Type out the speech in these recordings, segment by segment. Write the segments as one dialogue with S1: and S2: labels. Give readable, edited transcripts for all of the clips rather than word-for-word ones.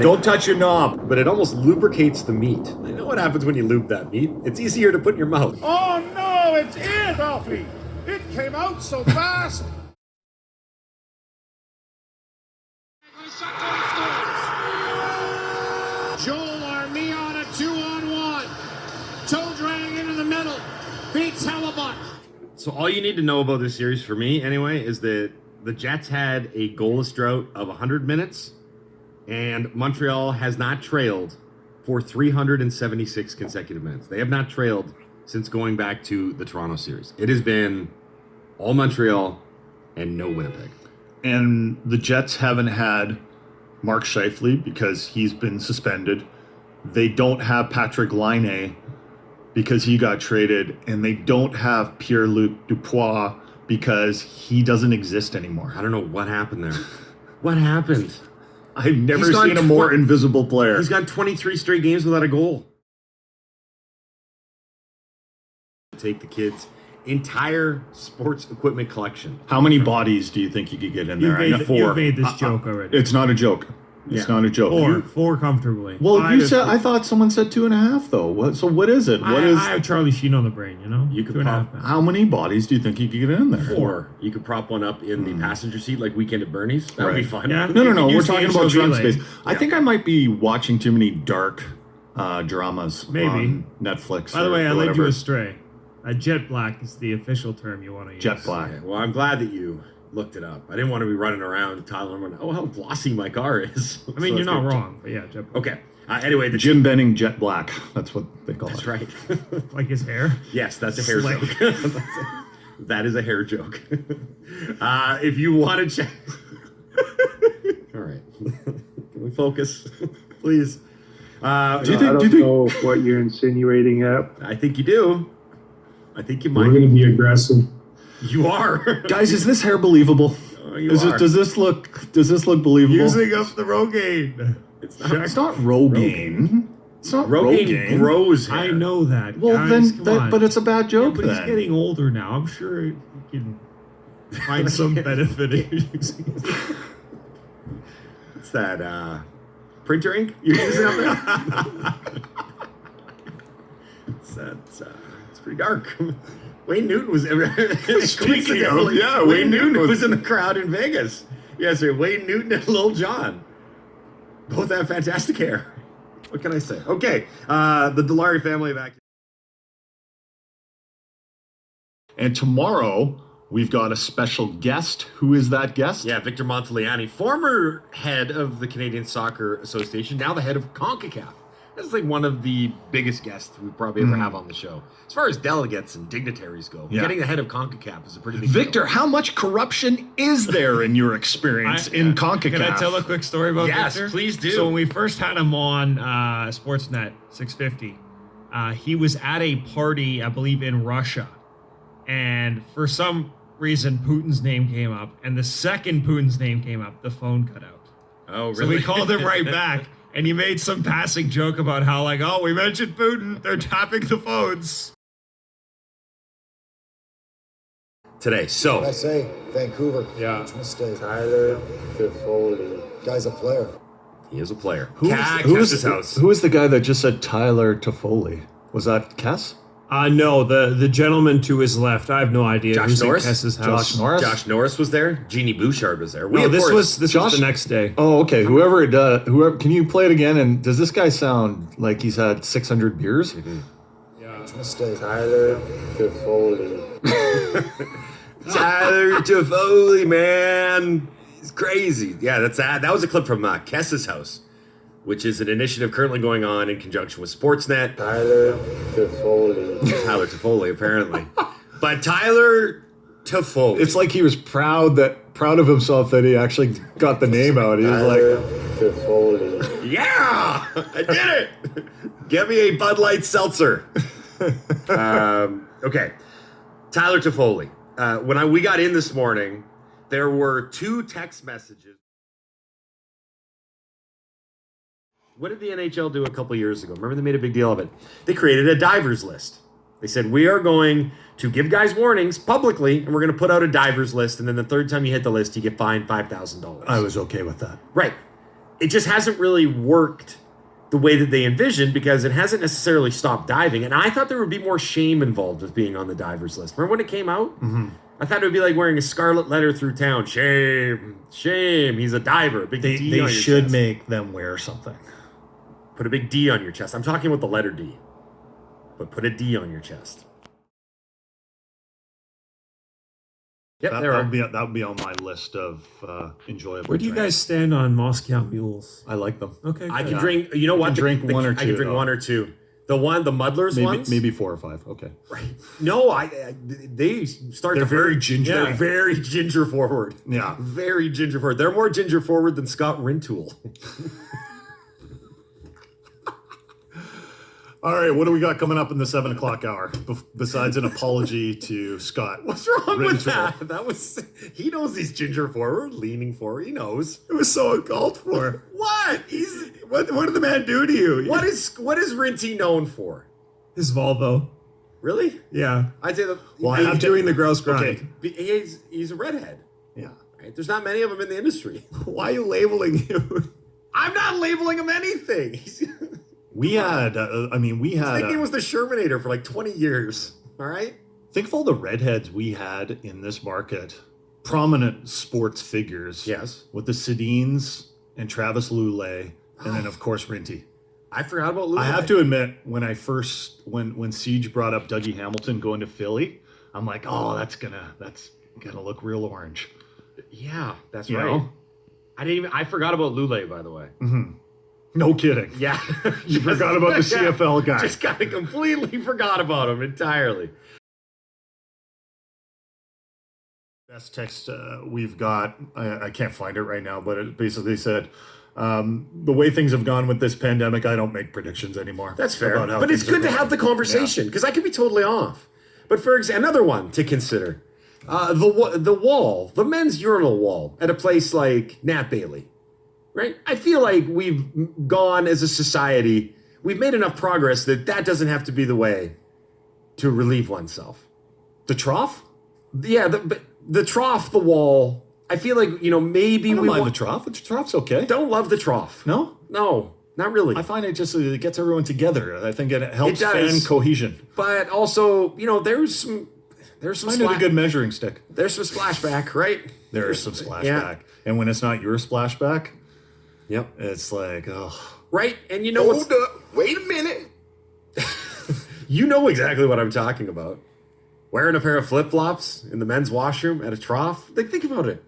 S1: Don't touch your knob.
S2: But it almost lubricates the meat. You know what happens when you lube that meat? It's easier to put in your mouth.
S3: Oh no, it's it, Alfie! It came out so fast! Joel Armia on a 2-on-1. Toe drag into the middle. Beats Hellebuck.
S2: So all you need to know about this series, for me anyway, is that the Jets had a goalless drought of 100 minutes, and Montreal has not trailed for 376 consecutive minutes. They have not trailed since going back to the Toronto series. It has been all Montreal and no Winnipeg.
S1: And the Jets haven't had Mark Scheifele because he's been suspended. They don't have Patrick Laine because he got traded, and they don't have Pierre-Luc Dubois because he doesn't exist anymore.
S2: I don't know what happened there. What happened?
S1: I've never seen a more invisible player.
S2: He's gone 23 straight games without a goal. Take the kids' entire sports equipment collection.
S1: How many bodies do you think you could get in there?
S4: You've made this joke already.
S1: It's not a joke. It's not a joke.
S4: Four comfortably.
S1: Well, you said. I thought someone said 2.5 though. So what is it?
S4: I have Charlie Sheen on the brain. You know,
S2: you could
S4: 2.5.
S1: How many bodies do you think you could get in there?
S2: 4. You could prop one up in the passenger seat, like Weekend at Bernie's. That would be fun.
S4: Yeah.
S1: No. We're talking about trunk space.
S4: Yeah.
S1: I think I might be watching too many dark dramas on Netflix.
S4: By the way, I led you astray. Jet black is the official term you want to use.
S1: Jet black.
S2: Okay, well, I'm glad that you looked it up. I didn't want to be running around Tyler and oh, how glossy my car is.
S4: I mean, you're not wrong, but yeah, jet black.
S2: Okay. Anyway, the
S1: Jim Benning jet black. That's what they call it.
S2: That's right.
S4: Like his hair?
S2: Yes, that's a hair joke. That is a hair joke. If you want to check... All right. Can we focus, please?
S5: I don't know what you're insinuating at.
S2: I think you do. I think you might.
S5: We're going to be aggressive.
S2: You are.
S1: Guys, is this hair believable? Does this look believable?
S4: Using up the Rogaine.
S1: It's not Rogaine. It's not Rogaine.
S2: Grows hair.
S4: I know that.
S1: Well,
S4: guys,
S1: but it's a bad joke.
S4: But he's getting older now. I'm sure he can find some benefit in using it.
S2: What's that? Printer ink you're using up there? It's pretty dark. Wayne Newton was
S1: Speaking of,
S2: Wayne Newton was in the crowd in Vegas. Yes, sir. Wayne Newton and Lil Jon both have fantastic hair. What can I say? Okay, the Dilawri family evacuated.
S1: And tomorrow we've got a special guest. Who is that guest?
S2: Yeah, Victor Montaliani, former head of the Canadian Soccer Association, now the head of CONCACAF. This is like one of the biggest guests we probably ever have on the show. As far as delegates and dignitaries go, getting the head of CONCACAF is a pretty big
S1: Victor,
S2: deal.
S1: how much corruption is there in your experience in CONCACAF?
S4: Can I tell a quick story about Victor?
S2: Yes, please do.
S4: So when we first had him on Sportsnet 650, he was at a party, I believe, in Russia. And for some reason, Putin's name came up. And the second Putin's name came up, the phone cut out.
S2: Oh, really?
S4: So we called him right back. And you made some passing joke about how, like, oh, we mentioned Putin. They're tapping the phones.
S2: Today, so.
S6: I say, Vancouver.
S4: Yeah.
S6: Huge mistake.
S5: Tyler Toffoli.
S6: Guy's a player.
S2: He is a player.
S1: Who is the guy that just said Tyler Toffoli? Was that Kess?
S4: No, the gentleman to his left. I have no idea.
S2: Josh
S4: who's
S2: Norris?
S4: in Kess's house.
S1: Josh Norris?
S2: Josh Norris was there. Jeannie Bouchard was there.
S4: This was the next day.
S1: Oh, okay. Whoever, can you play it again? And does this guy sound like he's had 600 beers?
S6: Yeah. Huge mistake.
S5: Tyler Toffoli.
S2: Tyler Toffoli, man. He's crazy. Yeah, that was a clip from Kess's house, which is an initiative currently going on in conjunction with Sportsnet.
S5: Tyler Toffoli.
S2: Tyler Toffoli, apparently. But Tyler Toffoli.
S1: It's like he was proud of himself that he actually got the name out. He was
S5: Tyler
S1: like,
S5: Toffoli.
S2: Yeah! I did it! Get me a Bud Light seltzer. Okay. Tyler Toffoli. When we got in this morning, there were 2 text messages. What did the NHL do a couple years ago? Remember, they made a big deal of it. They created a divers list. They said, we are going to give guys warnings publicly, and we're going to put out a divers list, and then the third time you hit the list, you get fined $5,000.
S1: I was okay with that.
S2: Right. it just hasn't really worked the way that they envisioned because it hasn't necessarily stopped diving. And I thought there would be more shame involved with being on the divers list. Remember when it came out?
S1: Mm-hmm.
S2: I thought it would be like wearing a scarlet letter through town. Shame, shame. He's a diver. Big D on
S1: They
S2: your
S1: should
S2: chest.
S1: make them wear something.
S2: Put a big D on your chest. I'm talking about the letter D. But put a D on your chest. Yep, there are.
S1: That would be on my list of enjoyable.
S7: Where do you
S1: drinks.
S7: guys stand on Moscow mules?
S1: I like them.
S7: Okay.
S2: I
S7: good.
S2: can drink. You know what?
S1: can drink one or
S2: I can
S1: two,
S2: drink
S1: though.
S2: one or two. The Muddlers ones.
S1: Maybe 4 or 5. Okay.
S2: Right. No, they start.
S1: They're
S2: to
S1: very
S2: hurt.
S1: ginger.
S2: They're very ginger forward.
S1: Yeah.
S2: Very ginger forward. They're more ginger forward than Scott Rintoul.
S1: All right, what do we got coming up in the 7 o'clock hour? Besides an apology to Scott.
S2: What's wrong with
S1: Rintoul.
S2: that? That was. He knows he's ginger forward, leaning forward. He knows.
S1: It was so uncalled for.
S2: What? He's.
S1: What did the man do to you?
S2: What is Rinty known for?
S7: His Volvo.
S2: Really?
S7: Yeah.
S2: I'd say that.
S1: Well, I have to-
S7: Doing the gross grind.
S1: Okay.
S2: He's a redhead.
S1: Yeah.
S2: Right? There's not many of them in the industry.
S1: Why are you labeling him?
S2: I'm not labeling him anything. His
S1: We had,
S2: nickname was the Shermanator for like 20 years. All right.
S1: think of all the redheads we had in this market. Prominent sports figures.
S2: Yes.
S1: With the Sedines and Travis Lulay, and then of course Rinty.
S2: I forgot about Lou.
S1: I have to admit, when Siege brought up Dougie Hamilton going to Philly, I'm like, oh, that's gonna look real orange.
S2: Yeah, that's
S1: You
S2: right.
S1: know?
S2: I forgot about Lule, by the way.
S1: Mm-hmm. No kidding.
S2: Yeah.
S1: You forgot about the CFL guy.
S2: Just kind of completely forgot about him entirely.
S1: Best text we've got, I can't find it right now, but it basically said, the way things have gone with this pandemic, I don't make predictions anymore.
S2: That's fair.
S1: about how
S2: But it's
S1: things are
S2: good to
S1: going.
S2: have the conversation because I could be totally off. But for example, another one to consider. The wall, the men's urinal wall at a place like Nat Bailey, right? I feel like we've gone as a society, we've made enough progress that doesn't have to be the way to relieve oneself.
S1: The trough?
S2: Yeah, the trough, the wall. I feel like, maybe
S1: I don't
S2: we
S1: mind the trough. The trough's okay.
S2: don't love the trough.
S1: No?
S2: No, not really.
S1: I find it gets everyone together. I think it helps
S2: It does.
S1: fan cohesion.
S2: But also, there's some
S1: Find it a good measuring stick.
S2: there's some splashback, right?
S1: There is some splashback.
S2: Yeah.
S1: And when it's not your splashback,
S2: Yep.
S1: it's like, oh.
S2: Right? And you know what's...
S6: Hold up. Wait a minute.
S2: You know exactly what I'm talking about. Wearing a pair of flip-flops in the men's washroom at a trough. Like, think about it.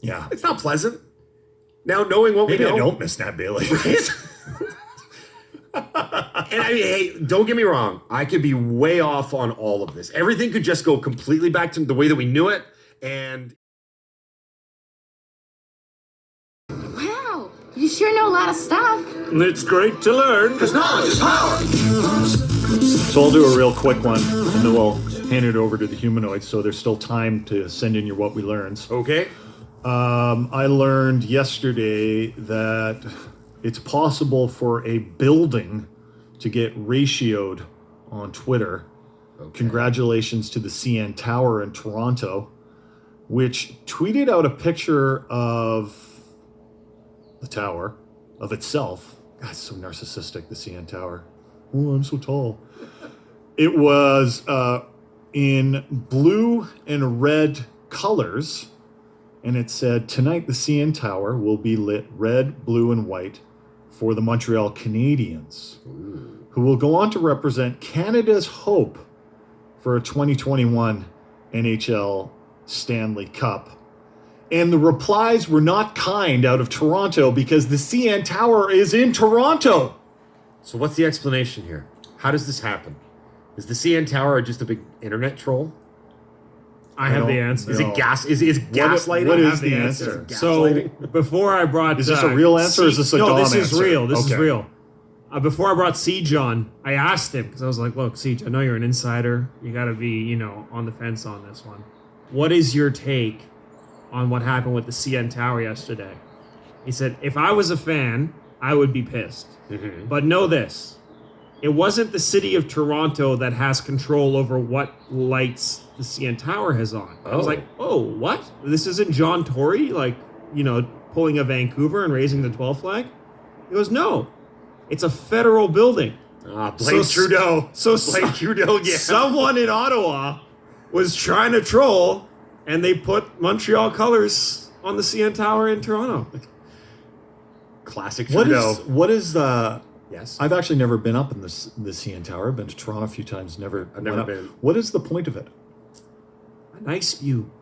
S1: Yeah.
S2: It's not pleasant. Now, knowing what
S1: Maybe
S2: we know...
S1: I don't miss Nat Bailey.
S2: And I mean, hey, don't get me wrong. I could be way off on all of this. Everything could just go completely back to the way that we knew it. And
S8: Wow, you sure know a lot of stuff.
S5: It's great to learn.
S6: Because knowledge is power.
S1: So I'll do a real quick one, and then we'll hand it over to the humanoids, so there's still time to send in your what we learns.
S2: okay.
S1: I learned yesterday that it's possible for a building to get ratioed on Twitter.
S2: Okay.
S1: Congratulations to the CN Tower in Toronto, which tweeted out a picture of the tower, of itself. God, it's so narcissistic, the CN Tower. Oh, I'm so tall. It was in blue and red colors, and it said, tonight the CN Tower will be lit red, blue, and white for the Montreal Canadiens, who will go on to represent Canada's hope for a 2021 NHL Stanley Cup. And the replies were not kind out of Toronto because the CN Tower is in Toronto.
S2: So what's the explanation here? How does this happen? Is the CN Tower just a big internet troll?
S7: I have the
S1: don't-
S7: answer.
S2: Is it gas? Is gaslighting?
S1: what
S7: I
S1: is
S7: have
S1: the answer?
S7: So
S2: Gaslighting?
S7: before I brought,
S1: Is this a real answer or is this a
S7: no?
S1: Dom
S7: This is
S1: answer?
S7: real. This is
S1: Okay.
S7: real. Before I brought Siege on, I asked him because I was like, "Look, Siege, I know you're an insider. You got to be, on the fence on this one. What is your take on what happened with the CN Tower yesterday?" He said, "If I was a fan, I would be pissed.
S2: Mm-hmm.
S7: But know this: it wasn't the city of Toronto that has control over what lights the CN Tower has on." I was
S2: Oh.
S7: like, "Oh, what? This isn't John Tory? Like, pulling a Vancouver and raising the 12th flag? He goes, no, it's a federal building.
S2: Blame Trudeau. Blame Trudeau again.
S7: Someone in Ottawa was trying to troll, and they put Montreal colors on the CN Tower in Toronto.
S2: Classic Trudeau.
S1: What is the...
S2: Yes.
S1: I've actually never been up in the CN Tower. I've been to Toronto a few times.
S2: I've never been.
S1: What is the point of it?
S7: A nice view.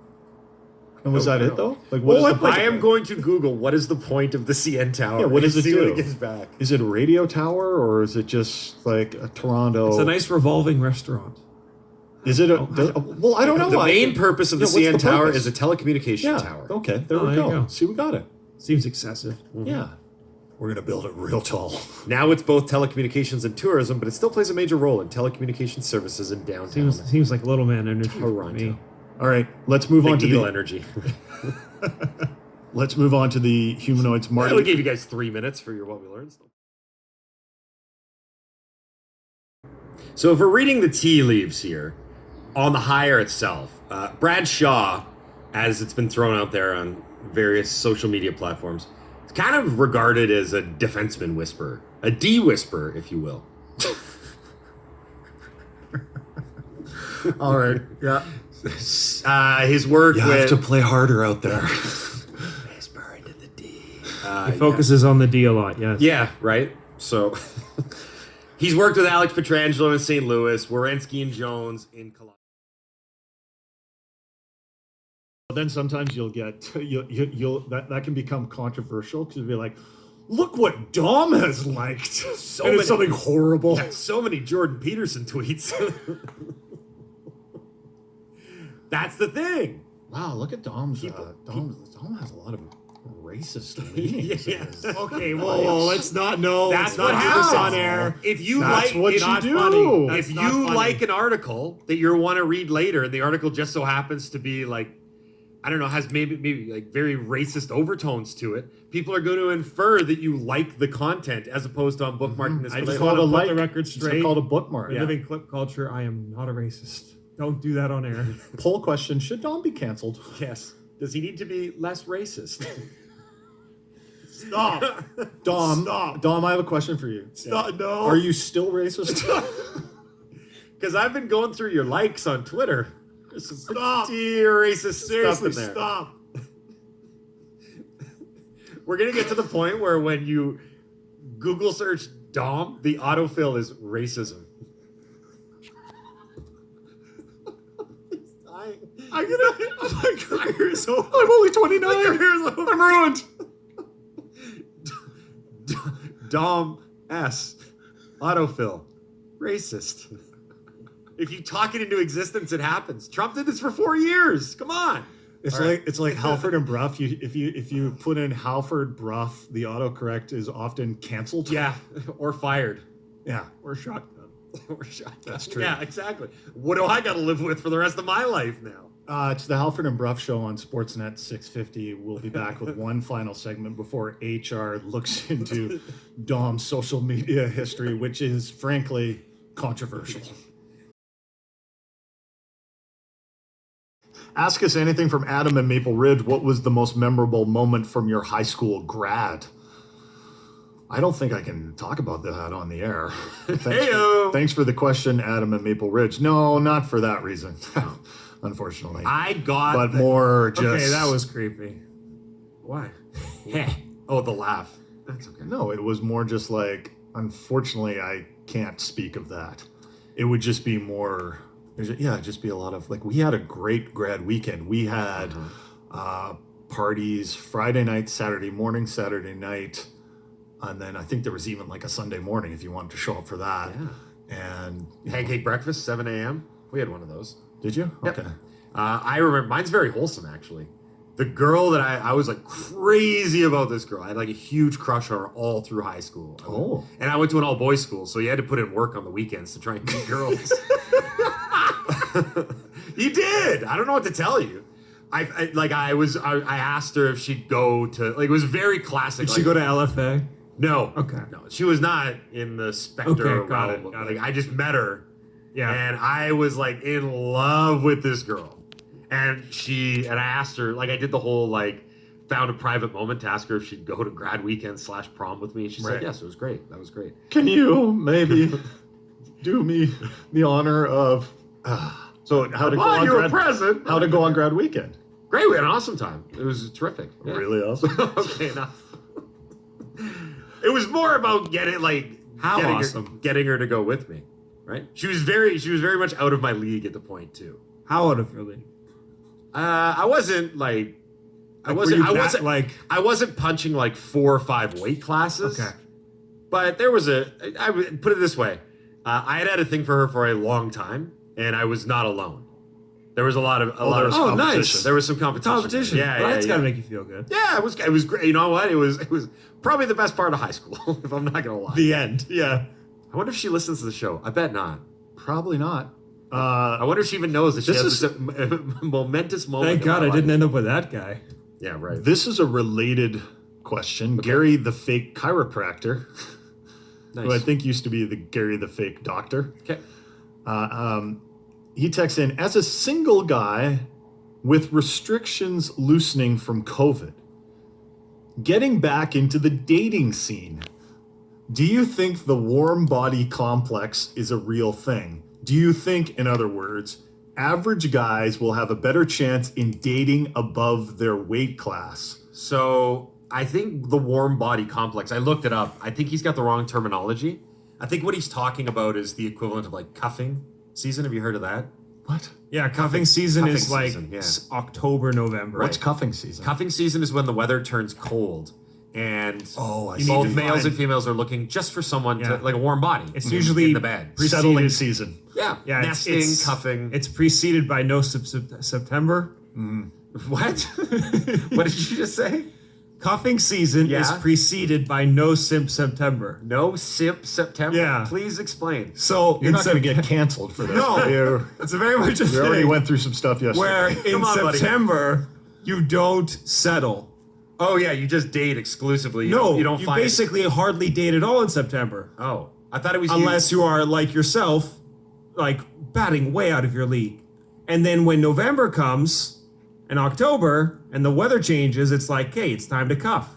S1: And was that it though? Like,
S2: Well,
S1: is the point
S2: I
S1: of
S2: am
S1: it?
S2: going to Google what is the point of the CN Tower.
S1: Yeah, what does it
S2: See
S1: do?
S2: when it gets back.
S1: Is it a radio tower or is it just like a Toronto?
S7: It's a nice revolving restaurant.
S1: Is it a? Well, I don't know.
S2: The main purpose of the
S1: what's
S2: CN
S1: the
S2: Tower
S1: purpose?
S2: is a telecommunication
S1: Yeah.
S2: tower.
S1: Okay. There we
S7: there
S1: go.
S7: you go.
S1: See, we got it.
S7: Seems excessive.
S1: Yeah. We're gonna build it real tall.
S2: Now it's both telecommunications and tourism, but it still plays a major role in telecommunications services in downtown.
S7: Seems like little man energy for
S2: Toronto.
S7: me.
S1: All right. Let's move on to
S2: Needle
S1: the.
S2: energy.
S1: Let's move on to the humanoids.
S2: We
S1: Marty.
S2: gave you guys 3 minutes for your what we learned. So if we're reading the tea leaves here on the hire itself, Brad Shaw, as it's been thrown out there on various social media platforms, is kind of regarded as a defenseman whisperer, a D whisperer, if you will.
S1: All right. Yeah.
S2: His work
S1: You
S2: with
S1: have to play harder out there.
S2: whisper into the D.
S7: He focuses on the D a lot, yes.
S2: Yeah, right. So he's worked with Alex Pietrangelo in St. Louis, Werenski and Jones in Columbus.
S1: Then sometimes you'll get you'll that can become controversial because you'll be like, look what Dom has liked. And
S2: many-
S1: it's something horrible.
S2: Yeah, so many Jordan Peterson tweets. That's the thing.
S1: Wow, look at Dom's. Dom has a lot of racist leanings.
S2: Yes.
S7: Okay, whoa, let's not know.
S2: That's
S7: let's
S2: what
S7: not do this
S2: happens.
S7: on air.
S2: If you
S1: That's
S2: like,
S1: what
S2: if
S1: you
S2: not
S1: do.
S2: funny.
S7: That's
S2: If
S7: not
S2: you
S7: funny.
S2: like an article that you want to read later, and the article just so happens to be like, I don't know, has maybe like very racist overtones to it, people are going to infer that you like the content as opposed to on bookmarking this.
S7: I
S2: for
S7: just
S2: later.
S7: want to
S1: called a
S7: put
S1: like.
S7: the record
S1: It's
S7: straight.
S1: called a bookmark.
S7: We
S1: Yeah.
S7: live in clip culture. I am not a racist. Don't do that on air.
S1: Poll question: should Dom be canceled?
S2: Yes. Does he need to be less racist?
S7: Stop.
S1: Dom,
S7: Stop.
S1: Dom, I have a question for you.
S7: Stop. No.
S1: Are you still racist?
S2: Because I've been going through your likes on Twitter. There's some
S7: Stop.
S2: pretty racist
S7: Seriously,
S2: stuff in there.
S7: stop.
S2: We're going to get to the point where when you Google search Dom, the autofill is racism.
S7: My career is over.
S1: I'm only 29.
S2: My career's over.
S1: I'm ruined.
S2: Dom S. Autofill. Racist. If you talk it into existence, it happens. Trump did this for 4 years. Come on.
S1: It's like Halford and Brough. If you put in Halford Brough, the autocorrect is often canceled.
S2: Yeah. Or fired.
S1: Yeah.
S7: Or shotgun.
S2: Or shot.
S1: That's true.
S2: Yeah, exactly. What do I got to live with for the rest of my life now?
S1: It's the Halford and Brough show on Sportsnet 650. We'll be back with one final segment before HR looks into Dom's social media history, which is frankly controversial. Ask us anything from Adam and Maple Ridge. What was the most memorable moment from your high school grad? I don't think I can talk about that on the air. Thanks for the question, Adam and Maple Ridge. No, not for that reason, unfortunately.
S2: I got
S1: but more just...
S7: Okay, that was creepy.
S2: Why? Oh, the laugh. That's okay.
S1: No, it was more just like, unfortunately, I can't speak of that. It would just be more... just be a lot of... Like, we had a great grad weekend. We had parties Friday night, Saturday morning, Saturday night... And then I think there was even like a Sunday morning if you wanted to show up for that.
S2: Yeah.
S1: And
S2: Pancake breakfast, 7 a.m. We had one of those.
S1: Did you?
S2: Yep.
S1: Okay.
S2: I remember, mine's very wholesome actually. The girl that I was like crazy about this girl. I had like a huge crush on her all through high school.
S1: Oh.
S2: And I went to an all boys school, so you had to put in work on the weekends to try and meet girls. You did. I don't know what to tell you. I asked her if she'd go to, like, it was very classic.
S7: Did she go to LFA?
S2: No.
S7: Okay.
S2: No, she was not in the Spectre realm.
S7: Got it.
S2: I just met her.
S7: Yeah.
S2: And I was like in love with this girl. And I asked her, like, I did the whole like found a private moment to ask her if she'd go to grad weekend / prom with me. And she said,
S1: Right.
S2: yes, it was great. That was great.
S1: Can you maybe do me the honor of so how to go on
S2: you a
S1: grad
S2: present.
S1: how to go on grad weekend?
S2: Great. We had an awesome time. It was terrific. Yeah.
S1: Really awesome.
S2: Okay, enough. It was more about getting her to go with me, right? She was very much out of my league at the point too.
S7: How out of your league?
S2: I wasn't like I
S7: Were you
S2: wasn't
S7: like
S2: I wasn't punching like 4 or 5 weight classes.
S7: okay.
S2: But there was I would put it this way. I had a thing for her for a long time, and I was not alone. There was a lot of
S7: competition.
S2: nice. There was some competition.
S7: Competition.
S2: Yeah,
S7: Well, that's
S2: yeah.
S7: gotta make you feel good.
S2: Yeah, it was great. You know what? It was probably the best part of high school, if I'm not gonna lie.
S7: The end. Yeah.
S2: I wonder if she listens to the show. I bet not.
S1: Probably not.
S2: I wonder if she even knows that she
S1: This
S2: has this momentous moment.
S7: Thank
S2: in
S7: God
S2: my
S7: I didn't
S2: life.
S7: end up with that guy.
S2: Yeah, right.
S1: This is a related question.
S2: Okay.
S1: Gary the fake chiropractor,
S2: Nice.
S1: who I think used to be the Gary the fake doctor.
S2: Okay.
S1: He texts in, as a single guy with restrictions loosening from COVID, getting back into the dating scene, do you think the warm body complex is a real thing? Do you think, in other words, average guys will have a better chance in dating above their weight class?
S2: So I think the warm body complex, I looked it up. I think he's got the wrong terminology. I think what he's talking about is the equivalent of like cuffing season. Have you heard of that?
S1: What?
S7: Yeah, cuffing season
S2: Cuffing
S7: is like
S2: season, yeah.
S7: October, November.
S1: What's cuffing season?
S2: Cuffing season is when the weather turns cold and
S1: Oh, I
S7: You
S1: see.
S7: need
S2: both
S7: to
S2: males
S7: find-
S2: and females are looking just for someone
S7: Yeah.
S2: to like a warm body.
S7: It's usually
S2: in the bed.
S1: Settling
S7: preceded-
S1: season.
S2: Yeah,
S7: Yeah,
S2: nesting, cuffing.
S7: It's preceded by no September.
S2: What? What did you just say?
S7: Cuffing season is
S2: Yeah.
S7: preceded by no simp September.
S2: No simp September.
S7: Yeah.
S2: Please explain.
S7: So
S1: You're not going to get canceled for this.
S7: No. It's a very much a
S1: We already
S7: thing
S1: went through some stuff yesterday.
S7: where in
S2: Come on, buddy.
S7: September you don't settle.
S2: Oh yeah, you just date exclusively.
S7: You
S2: don't find
S7: basically hardly date at all in September.
S2: Oh, I thought it was
S7: Unless you are like yourself, like batting way out of your league. And then when November comes and October and the weather changes, it's like, hey, it's time to cuff.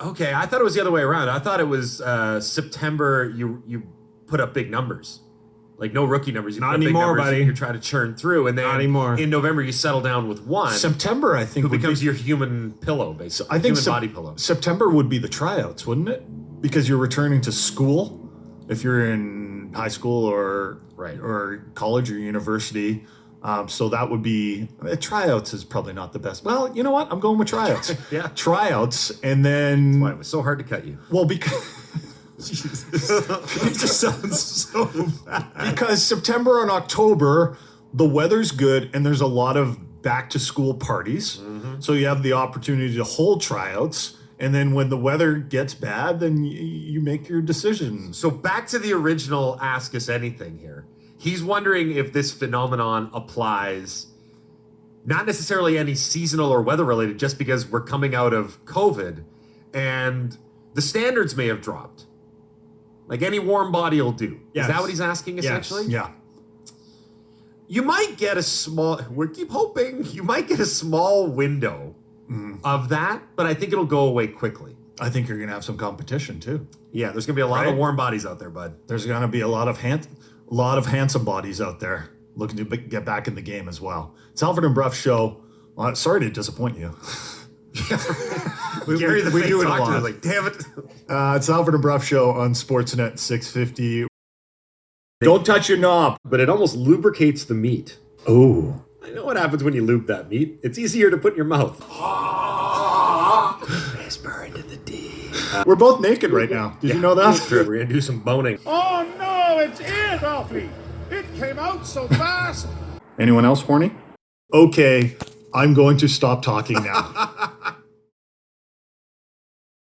S2: Okay, I thought it was the other way around. I thought it was September. You put up big numbers, like no rookie numbers. You
S7: Not
S2: put up big
S7: anymore,
S2: numbers
S7: buddy.
S2: and you try to churn through, and then
S7: Not anymore.
S2: in November you settle down with one
S1: September, I think,
S2: who
S1: would
S2: becomes
S1: be,
S2: your human pillow, basically.
S1: I think
S2: human
S1: Sep-
S2: body pillow.
S1: September would be the tryouts, wouldn't it? Because you're returning to school. If you're in high school or
S2: Right.
S1: or college or university, so that would be tryouts is probably not the best. Well, you know what? I'm going with tryouts.
S2: Yeah.
S1: Tryouts, and then
S2: Why it was so hard to cut you?
S1: well because.
S7: It just sounds so bad.
S1: Because September and October, the weather's good and there's a lot of back to school parties. So you have the opportunity to hold tryouts. And then when the weather gets bad, then you make your decisions.
S2: So back to the original Ask Us Anything here. He's wondering if this phenomenon applies, not necessarily any seasonal or weather related, just because we're coming out of COVID and the standards may have dropped. Like any warm body will do.
S7: Yes.
S2: Is that what he's asking
S7: Yes.
S2: essentially?
S1: Yeah.
S2: You might get a small, we keep hoping, you might get a small window of that, but I think it'll go away quickly.
S1: I think you're going to have some competition too.
S2: Yeah, there's going to be a lot of
S1: Right.
S2: warm bodies out there, bud.
S1: There's going to be a lot of handsome bodies out there looking to get back in the game as well. It's Halford Brough show. Sorry to disappoint you.
S2: Gary the
S1: we
S2: fake
S1: do it a
S2: doctor
S1: lot.
S2: was like, damn it.
S1: It's Halford Brough show on Sportsnet 650. Don't touch your knob.
S2: But it almost lubricates the meat.
S1: Oh.
S2: I know what happens when you lube that meat. It's easier to put in your mouth. Whisper into the D.
S1: We're both naked right now. Did you know that?
S2: That's true. We're going to do some boning.
S3: Oh no, it's it, Alfie. It came out so fast.
S1: Anyone else horny? Okay, I'm going to stop talking now.